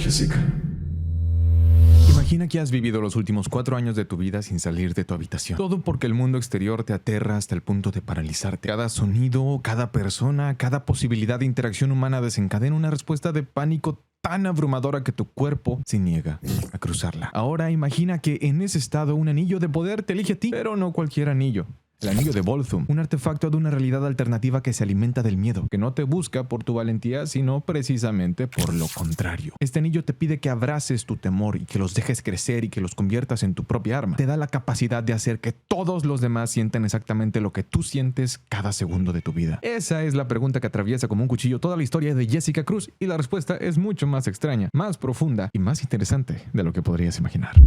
Jessica. Imagina que has vivido los últimos 4 años de tu vida sin salir de tu habitación. Todo porque el mundo exterior te aterra hasta el punto de paralizarte. Cada sonido, cada persona, cada posibilidad de interacción humana desencadena una respuesta de pánico tan abrumadora que tu cuerpo se niega a cruzarla. Ahora imagina que en ese estado un anillo de poder te elige a ti, pero no cualquier anillo. El anillo de Volthoom, un artefacto de una realidad alternativa que se alimenta del miedo, que no te busca por tu valentía, sino precisamente por lo contrario. Este anillo te pide que abraces tu temor y que los dejes crecer y que los conviertas en tu propia arma. Te da la capacidad de hacer que todos los demás sientan exactamente lo que tú sientes cada segundo de tu vida. Esa es la pregunta que atraviesa como un cuchillo toda la historia de Jessica Cruz, y la respuesta es mucho más extraña, más profunda y más interesante de lo que podrías imaginar.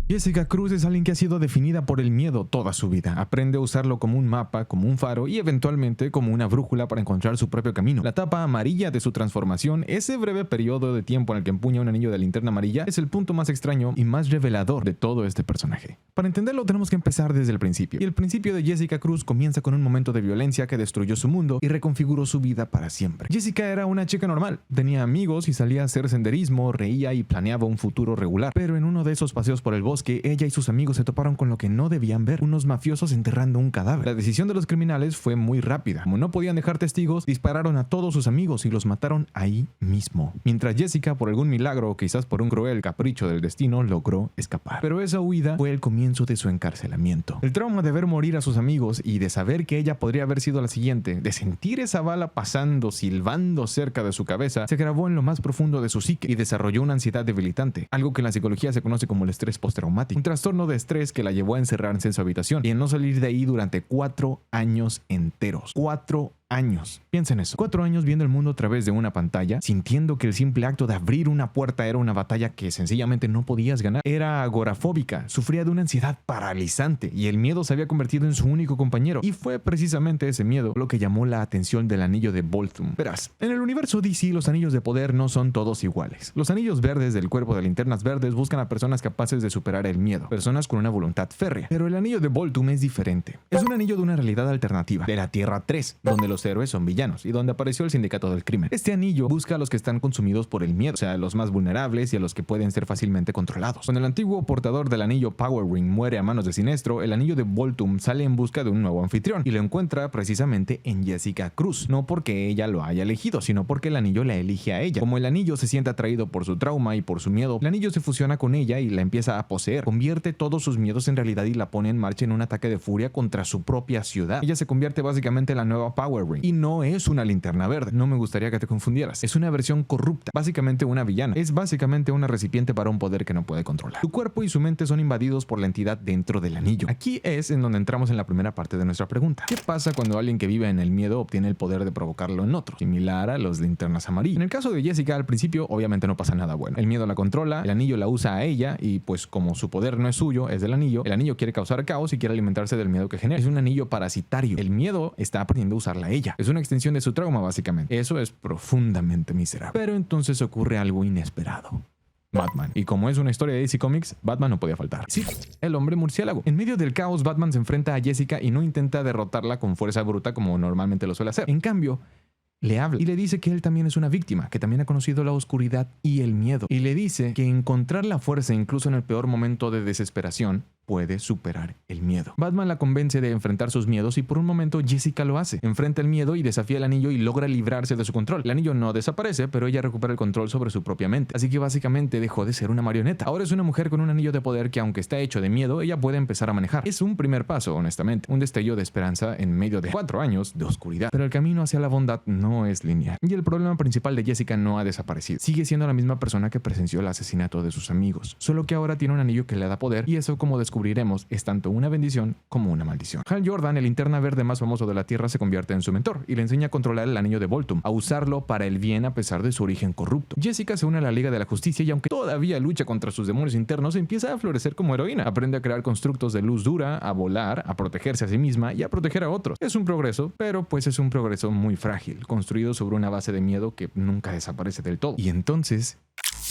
Jessica Cruz es alguien que ha sido definida por el miedo toda su vida. Aprende a usarlo como un mapa, como un faro y eventualmente como una brújula para encontrar su propio camino. La etapa amarilla de su transformación, ese breve periodo de tiempo en el que empuña un anillo de linterna amarilla, es el punto más extraño y más revelador de todo este personaje. Para entenderlo tenemos que empezar desde el principio. Y el principio de Jessica Cruz comienza con un momento de violencia que destruyó su mundo y reconfiguró su vida para siempre. Jessica era una chica normal, tenía amigos y salía a hacer senderismo, reía y planeaba un futuro regular. Pero en uno de esos paseos por el bosque, ella y sus amigos se toparon con lo que no debían ver: unos mafiosos enterrando un cadáver. La decisión de los criminales fue muy rápida. Como no podían dejar testigos, dispararon a todos sus amigos y los mataron ahí mismo. Mientras Jessica, por algún milagro o quizás por un cruel capricho del destino, logró escapar. Pero esa huida fue el comienzo de su encarcelamiento. El trauma de ver morir a sus amigos y de saber que ella podría haber sido la siguiente, de sentir esa bala pasando, silbando cerca de su cabeza, se grabó en lo más profundo de su psique y desarrolló una ansiedad debilitante, algo que en la psicología se conoce como el estrés postraumático. Un trastorno de estrés que la llevó a encerrarse en su habitación y a no salir de ahí durante 4 años enteros. 4 años. Piensa en eso. 4 años viendo el mundo a través de una pantalla, sintiendo que el simple acto de abrir una puerta era una batalla que sencillamente no podías ganar. Era agorafóbica, sufría de una ansiedad paralizante y el miedo se había convertido en su único compañero. Y fue precisamente ese miedo lo que llamó la atención del anillo de Volthoom. Verás, en el universo DC los anillos de poder no son todos iguales. Los anillos verdes del cuerpo de linternas verdes buscan a personas capaces de superar el miedo, personas con una voluntad férrea. Pero el anillo de Volthoom es diferente. Es un anillo de una realidad alternativa, de la Tierra 3, donde los héroes son villanos y donde apareció el sindicato del crimen. Este anillo busca a los que están consumidos por el miedo, o sea, a los más vulnerables y a los que pueden ser fácilmente controlados. Cuando el antiguo portador del anillo Power Ring muere a manos de Sinestro, el anillo de Volthoom sale en busca de un nuevo anfitrión y lo encuentra precisamente en Jessica Cruz. No porque ella lo haya elegido, sino porque el anillo la elige a ella. Como el anillo se siente atraído por su trauma y por su miedo, el anillo se fusiona con ella y la empieza a poseer. Convierte todos sus miedos en realidad y la pone en marcha en un ataque de furia contra su propia ciudad. Ella se convierte básicamente en la nueva Power Ring. Y no es una linterna verde, no me gustaría que te confundieras. Es una versión corrupta, básicamente una villana. Es básicamente una recipiente para un poder que no puede controlar. Su cuerpo y su mente son invadidos por la entidad dentro del anillo. Aquí es en donde entramos en la primera parte de nuestra pregunta. ¿Qué pasa cuando alguien que vive en el miedo obtiene el poder de provocarlo en otro? Similar a los linternas amarillas. En el caso de Jessica, al principio obviamente no pasa nada bueno. El miedo la controla, el anillo la usa a ella y pues como su poder no es suyo, es del anillo, el anillo quiere causar caos y quiere alimentarse del miedo que genera. Es un anillo parasitario. El miedo está aprendiendo a usarla a ella. Es una extensión de su trauma básicamente. Eso es profundamente miserable. Pero entonces ocurre algo inesperado. Batman. Y como es una historia de DC Comics, Batman no podía faltar. Sí, el hombre murciélago. En medio del caos, Batman se enfrenta a Jessica y no intenta derrotarla con fuerza bruta como normalmente lo suele hacer. En cambio, le habla y le dice que él también es una víctima, que también ha conocido la oscuridad y el miedo. Y le dice que encontrar la fuerza incluso en el peor momento de desesperación puede superar el miedo. Batman la convence de enfrentar sus miedos y por un momento Jessica lo hace. Enfrenta el miedo y desafía el anillo y logra librarse de su control. El anillo no desaparece, pero ella recupera el control sobre su propia mente. Así que básicamente dejó de ser una marioneta. Ahora es una mujer con un anillo de poder que, aunque está hecho de miedo, ella puede empezar a manejar. Es un primer paso, honestamente. Un destello de esperanza en medio de 4 años de oscuridad. Pero el camino hacia la bondad no es lineal. Y el problema principal de Jessica no ha desaparecido. Sigue siendo la misma persona que presenció el asesinato de sus amigos. Solo que ahora tiene un anillo que le da poder y eso, como descubriremos, es tanto una bendición como una maldición. Hal Jordan, el linterna verde más famoso de la Tierra, se convierte en su mentor y le enseña a controlar el anillo de Volthoom, a usarlo para el bien a pesar de su origen corrupto. Jessica se une a la Liga de la Justicia y aunque todavía lucha contra sus demonios internos, empieza a florecer como heroína. Aprende a crear constructos de luz dura, a volar, a protegerse a sí misma y a proteger a otros. Es un progreso, pero pues es un progreso muy frágil, construido sobre una base de miedo que nunca desaparece del todo. Y entonces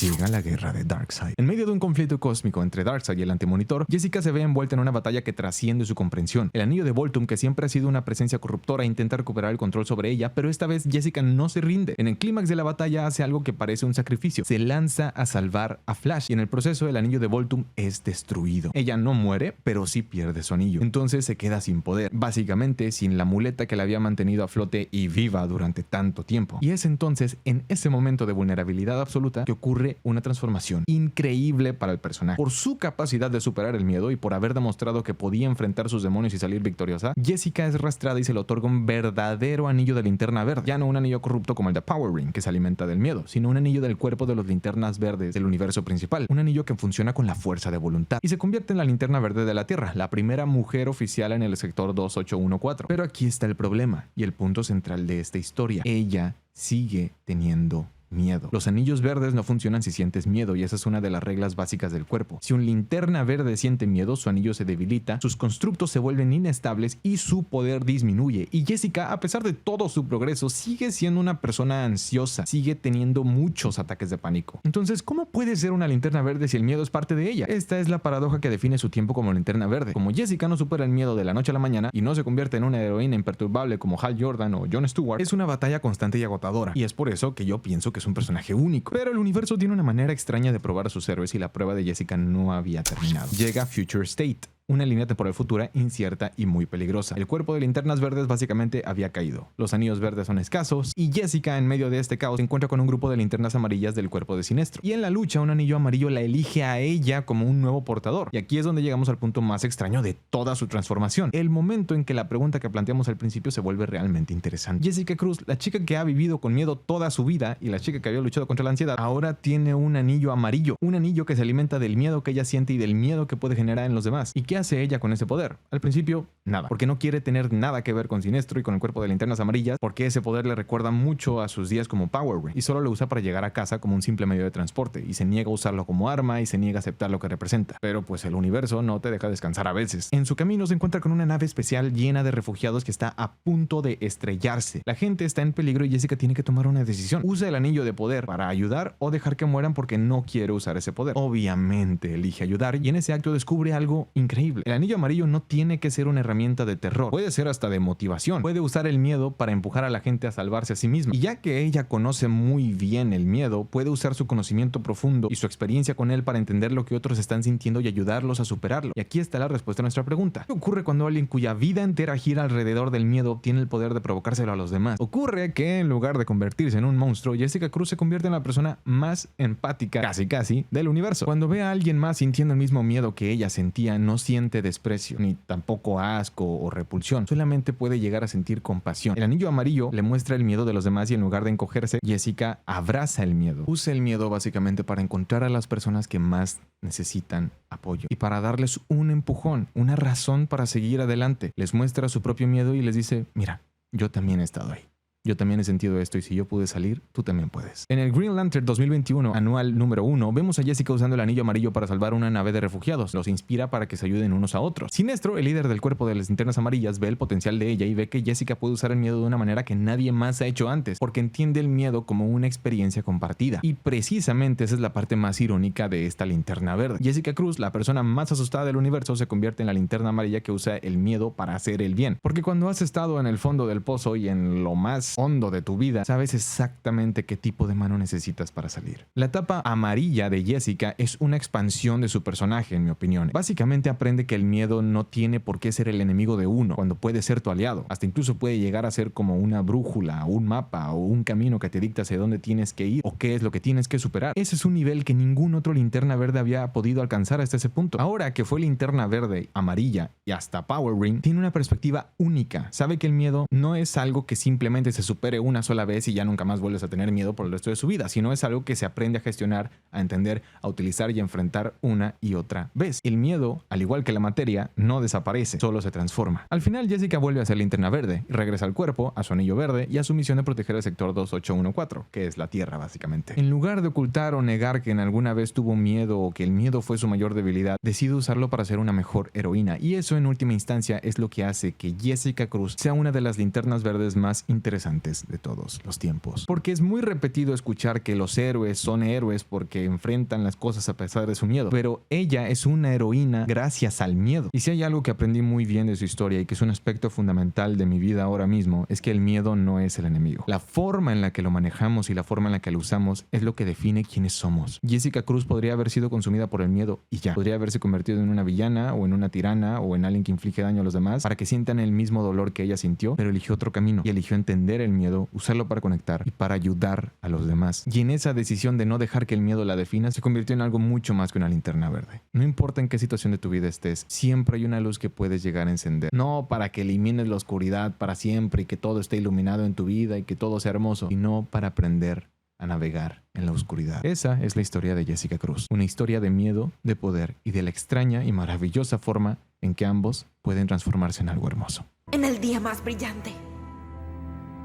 Llega la guerra de Darkseid. En medio de un conflicto cósmico entre Darkseid y el Antimonitor, Jessica se ve envuelta en una batalla que trasciende su comprensión. El anillo de Voltum, que siempre ha sido una presencia corruptora, intenta recuperar el control sobre ella, pero esta vez Jessica no se rinde. En el clímax de la batalla hace algo que parece un sacrificio. Se lanza a salvar a Flash y en el proceso el anillo de Voltum es destruido. Ella no muere, pero sí pierde su anillo. Entonces se queda sin poder, básicamente sin la muleta que la había mantenido a flote y viva durante tanto tiempo. Y es entonces, en ese momento de vulnerabilidad absoluta, que ocurre una transformación increíble para el personaje. Por su capacidad de superar el miedo y por haber demostrado que podía enfrentar sus demonios y salir victoriosa, Jessica es arrastrada y se le otorga un verdadero anillo de linterna verde. Ya no un anillo corrupto como el de Power Ring, que se alimenta del miedo, sino un anillo del cuerpo de los linternas verdes del universo principal. Un anillo que funciona con la fuerza de voluntad. Y se convierte en la linterna verde de la Tierra, la primera mujer oficial en el sector 2814. Pero aquí está el problema y el punto central de esta historia. Ella sigue teniendo miedo. Los anillos verdes no funcionan si sientes miedo y esa es una de las reglas básicas del cuerpo. Si un linterna verde siente miedo, su anillo se debilita, sus constructos se vuelven inestables y su poder disminuye. Y Jessica, a pesar de todo su progreso, sigue siendo una persona ansiosa, sigue teniendo muchos ataques de pánico. Entonces, ¿cómo puede ser una linterna verde si el miedo es parte de ella? Esta es la paradoja que define su tiempo como linterna verde. Como Jessica no supera el miedo de la noche a la mañana y no se convierte en una heroína imperturbable como Hal Jordan o Jon Stewart, es una batalla constante y agotadora. Y es por eso que yo pienso que es un personaje único. Pero el universo tiene una manera extraña de probar a sus héroes y la prueba de Jessica no había terminado. Llega Future State, una línea temporal futura incierta y muy peligrosa. El cuerpo de linternas verdes básicamente había caído. Los anillos verdes son escasos y Jessica, en medio de este caos, se encuentra con un grupo de linternas amarillas del cuerpo de Sinestro. Y en la lucha, un anillo amarillo la elige a ella como un nuevo portador. Y aquí es donde llegamos al punto más extraño de toda su transformación. El momento en que la pregunta que planteamos al principio se vuelve realmente interesante. Jessica Cruz, la chica que ha vivido con miedo toda su vida y la chica que había luchado contra la ansiedad, ahora tiene un anillo amarillo. Un anillo que se alimenta del miedo que ella siente y del miedo que puede generar en los demás. ¿Y qué hace ella con ese poder? Al principio, nada, porque no quiere tener nada que ver con Sinestro y con el cuerpo de linternas amarillas, porque ese poder le recuerda mucho a sus días como Power Ring y solo lo usa para llegar a casa como un simple medio de transporte y se niega a usarlo como arma y se niega a aceptar lo que representa. Pero pues el universo no te deja descansar a veces. En su camino se encuentra con una nave especial llena de refugiados que está a punto de estrellarse. La gente está en peligro y Jessica tiene que tomar una decisión. ¿Usa el anillo de poder para ayudar o dejar que mueran porque no quiere usar ese poder? Obviamente elige ayudar y en ese acto descubre algo increíble. El anillo amarillo no tiene que ser una herramienta de terror, puede ser hasta de motivación. Puede usar el miedo para empujar a la gente a salvarse a sí misma. Y ya que ella conoce muy bien el miedo, puede usar su conocimiento profundo y su experiencia con él para entender lo que otros están sintiendo y ayudarlos a superarlo. Y aquí está la respuesta a nuestra pregunta. ¿Qué ocurre cuando alguien cuya vida entera gira alrededor del miedo obtiene el poder de provocárselo a los demás? Ocurre que en lugar de convertirse en un monstruo, Jessica Cruz se convierte en la persona más empática, casi, del universo. Cuando ve a alguien más sintiendo el mismo miedo que ella sentía, no siente desprecio, ni tampoco asco o repulsión, solamente puede llegar a sentir compasión. El anillo amarillo le muestra el miedo de los demás y en lugar de encogerse, Jessica abraza el miedo. Usa el miedo básicamente para encontrar a las personas que más necesitan apoyo y para darles un empujón, una razón para seguir adelante. Les muestra su propio miedo y les dice, mira, yo también he estado ahí. Yo también he sentido esto y si yo pude salir, tú también puedes. En el Green Lantern 2021, anual número 1, vemos a Jessica usando el anillo amarillo para salvar una nave de refugiados. Los inspira para que se ayuden unos a otros. Sinestro, el líder del cuerpo de las linternas amarillas, ve el potencial de ella y ve que Jessica puede usar el miedo de una manera que nadie más ha hecho antes, porque entiende el miedo como una experiencia compartida. Y precisamente esa es la parte más irónica de esta linterna verde. Jessica Cruz, la persona más asustada del universo, se convierte en la linterna amarilla que usa el miedo para hacer el bien. Porque cuando has estado en el fondo del pozo y en lo más hondo de tu vida, sabes exactamente qué tipo de mano necesitas para salir. La etapa amarilla de Jessica es una expansión de su personaje, en mi opinión. Básicamente aprende que el miedo no tiene por qué ser el enemigo de uno, cuando puede ser tu aliado. Hasta incluso puede llegar a ser como una brújula, un mapa o un camino que te dicta hacia dónde tienes que ir o qué es lo que tienes que superar. Ese es un nivel que ningún otro linterna verde había podido alcanzar hasta ese punto. Ahora que fue linterna verde, amarilla y hasta Power Ring, tiene una perspectiva única. Sabe que el miedo no es algo que simplemente se supere una sola vez y ya nunca más vuelves a tener miedo por el resto de su vida, sino es algo que se aprende a gestionar, a entender, a utilizar y a enfrentar una y otra vez. El miedo, al igual que la materia, no desaparece, solo se transforma. Al final, Jessica vuelve a ser linterna verde y regresa al cuerpo, a su anillo verde y a su misión de proteger el sector 2814, que es la Tierra básicamente. En lugar de ocultar o negar que en alguna vez tuvo miedo o que el miedo fue su mayor debilidad, decide usarlo para ser una mejor heroína y eso en última instancia es lo que hace que Jessica Cruz sea una de las linternas verdes más interesantes importantes de todos los tiempos. Porque es muy repetido escuchar que los héroes son héroes porque enfrentan las cosas a pesar de su miedo, pero ella es una heroína gracias al miedo. Y si hay algo que aprendí muy bien de su historia y que es un aspecto fundamental de mi vida ahora mismo, es que el miedo no es el enemigo. La forma en la que lo manejamos y la forma en la que lo usamos es lo que define quiénes somos. Jessica Cruz podría haber sido consumida por el miedo y ya. Podría haberse convertido en una villana o en una tirana o en alguien que inflige daño a los demás para que sientan el mismo dolor que ella sintió, pero eligió otro camino y eligió entender el miedo, usarlo para conectar y para ayudar a los demás. Y en esa decisión de no dejar que el miedo la defina, se convirtió en algo mucho más que una linterna verde. No importa en qué situación de tu vida estés, siempre hay una luz que puedes llegar a encender. No para que elimines la oscuridad para siempre y que todo esté iluminado en tu vida y que todo sea hermoso, sino para aprender a navegar en la oscuridad. Esa es la historia de Jessica Cruz. Una historia de miedo, de poder y de la extraña y maravillosa forma en que ambos pueden transformarse en algo hermoso. En el día más brillante,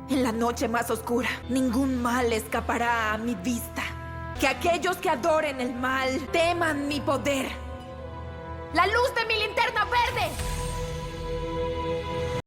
en la noche más oscura, ningún mal escapará a mi vista. Que aquellos que adoren el mal teman mi poder. ¡La luz de mi linterna verde!